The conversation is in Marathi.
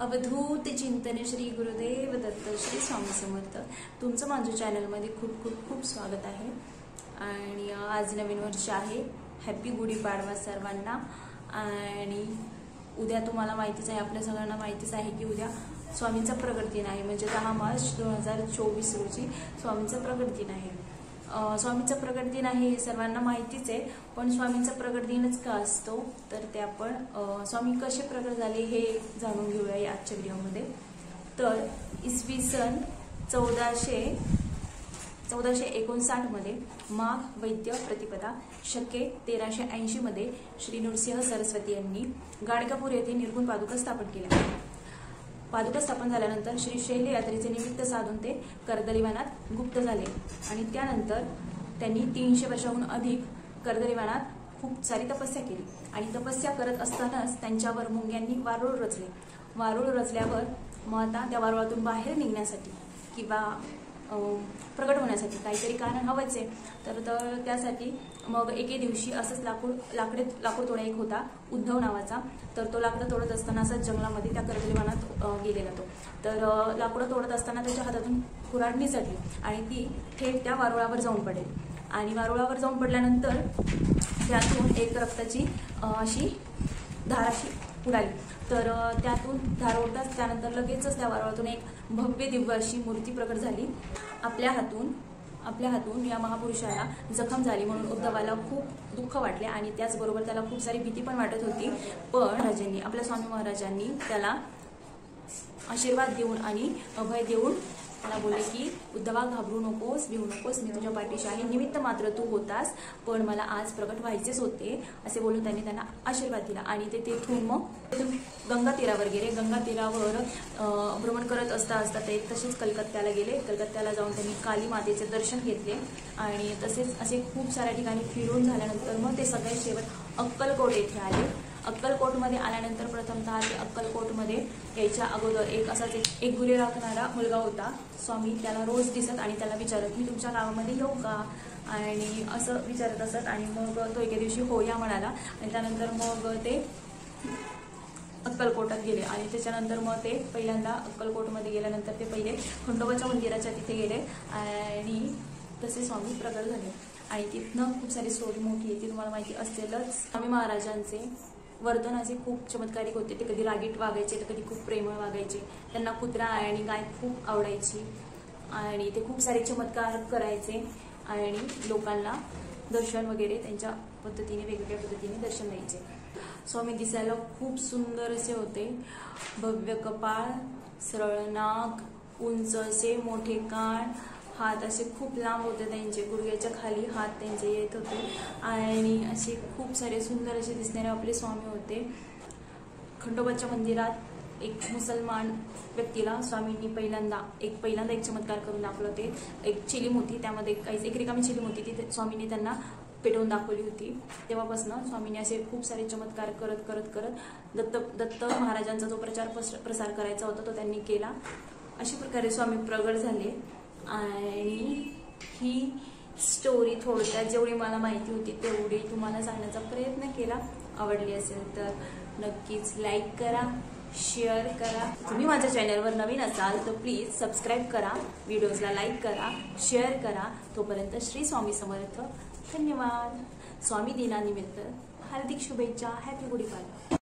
अवधूत चिंतन श्री गुरुदेव दत्त श्री स्वामी समर्थ। तुमचं माझ्या चॅनलमध्ये खूप खूप खूप स्वागत आहे। आणि आज नवीन वर्ष आहे, हॅपी गुढीपाडवा सर्वांना। आणि उद्या तुम्हाला माहितीच आहे, आपल्या सगळ्यांना माहितीच आहे की उद्या स्वामींचा प्रगट दिन आहे, म्हणजे 10 मार्च 2024 रोजी स्वामींचा प्रगट दिन आहे। स्वामींचा प्रगट दिन आहे हे सर्वांना माहितीच आहे, पण स्वामींचा प्रगट दिनच का असतो तर ते आपण स्वामी कसे प्रगट झाले हे जाणून घेऊया या आजच्या व्हिडिओमध्ये। तर इसवी सन 1459 मध्ये माघ वैद्य प्रतिपदा शके 1380 मध्ये श्री नृसिंह सरस्वती यांनी गाणगापूर येथे निर्गुण पादुका स्थापन केल्या। पादुका स्थापन झाल्यानंतर श्री शैल यात्रेचे निमित्त साधून ते कर्दलीवनात गुप्त झाले आणि त्यानंतर त्यांनी 300 वर्षाहून अधिक कर्दलीवनात खूप सारी तपस्या केली। आणि तपस्या करत असतानाच त्यांच्यावर मुंग्यांनी वारुळ रचले। वारुळ रचल्यावर मग आता त्या वारुळातून बाहेर निघण्यासाठी किंवा प्रगट होण्यासाठी काहीतरी कारण हवंच आहे, तर त्यासाठी मग एके दिवशी असंच लाकूड तोडा एक होता उद्धव नावाचा, तर तो लाकडं तोडत असताना असंच जंगलामध्ये त्या कर्दलीवनात गेलेला तो। तर लाकडं तोडत असताना त्याच्या हातातून कुऱ्हाड निसटली आणि ती थेट त्या वारुळावर जाऊन पडेल। आणि वारुळावर जाऊन पडल्यानंतर त्यातून एक रक्ताची अशी धार अशी उडाली। तर त्यातून धार उडताच त्यानंतर लगेचच त्या वारुळातून एक भव्य दिव्य अशी मूर्ती प्रकट झाली। आपल्या हातून या महापुरुषाला जखम झाली म्हणून उद्धवाला खूप दुःख वाटले आणि त्याचबरोबर त्याला खूप सारी भीती पण वाटत होती। पण आपल्या स्वामी महाराजांनी त्याला आशीर्वाद देऊन आणि अभय देऊन त्याला बोलले की उद्धवा घाबरू नकोस, भिवू नकोस, मी तुझ्या पाठीशी आहे, निमित्त मात्र तू होतास, पण मला आज प्रगट व्हायचेच होते असे बोलून त्यांनी त्यांना आशीर्वाद दिला। आणि ते तेथून मग गंगा तीरावर गेले। गंगा तीरावर भ्रमण करत असता ते तसेच कलकत्त्याला गेले। कलकत्त्याला जाऊन त्यांनी काली मातेचे दर्शन घेतले आणि तसेच असे खूप साऱ्या ठिकाणी फिरून झाल्यानंतर मग ते सगळे शेवट अक्कलकोट येथे आले। अक्कलकोटमध्ये आल्यानंतर प्रथमतः ते अक्कलकोटमध्ये यायच्या अगोदर एक गुरे राखणारा मुलगा होता स्वामी, त्याला रोज दिसत आणि त्याला विचारत मी तुमच्या गावामध्ये येऊ का आणि असं विचारत असत। आणि मग तो एके दिवशी हो या म्हणाला आणि त्यानंतर मग ते अक्कलकोटात गेले। आणि त्याच्यानंतर मग ते पहिल्यांदा अक्कलकोटमध्ये गेल्यानंतर ते पहिले खंडोबाच्या मंदिराच्या तिथे गेले आणि तसे स्वामी प्रगट झाले। आणि तिथनं खूप सारी स्टोरी मोठी आहे, ती तुम्हाला माहिती असतेलच। स्वामी महाराजांचे वर्तन असे खूप चमत्कारिक होते, ते कधी रागीट वागायचे तर कधी खूप प्रेमळ वागायचे। त्यांना कुत्रा आणि गाय खूप आवडायची आणि ते खूप सारे चमत्कार करायचे आणि लोकांना दर्शन वगैरे त्यांच्या पद्धतीने वेगवेगळ्या पद्धतीने दर्शन द्यायचे। स्वामी दिसायला खूप सुंदर असे होते, भव्य कपाळ, सरळ नाक, उंच असे मोठे कान, हात असे खूप लांब होते त्यांचे, गुडघ्याच्या खाली हात त्यांचे येत होते आणि असे खूप सारे सुंदर असे दिसणारे आपले स्वामी होते। खंडोबाच्या मंदिरात एक मुसलमान व्यक्तीला स्वामींनी पहिल्यांदा एक चमत्कार करून दाखवलं होते। एक चिलीम होती, त्यामध्ये एक रिकामी चिलीम होती, ती स्वामींनी त्यांना पेटवून दाखवली होती। तेव्हापासून स्वामींनी असे खूप सारे चमत्कार करत करत करत दत्त महाराजांचा जो प्रसार करायचा होता तो त्यांनी केला। अशा प्रकारे स्वामी प्रगट झाले। आणि ही स्टोरी थोडक्यात जेवढी मला माहिती होती तेवढी तुम्हाला सांगण्याचा प्रयत्न केला। आवडली असेल तर नक्कीच लाईक करा, शेअर करा। तुम्ही माझ्या चॅनलवर नवीन असाल तर प्लीज सबस्क्राईब करा, व्हिडिओजला लाईक करा, शेअर करा। तोपर्यंत श्री स्वामी समर्थ। धन्यवाद। स्वामी दिनानिमित्त हार्दिक शुभेच्छा, हॅपी गुढीपाडवा।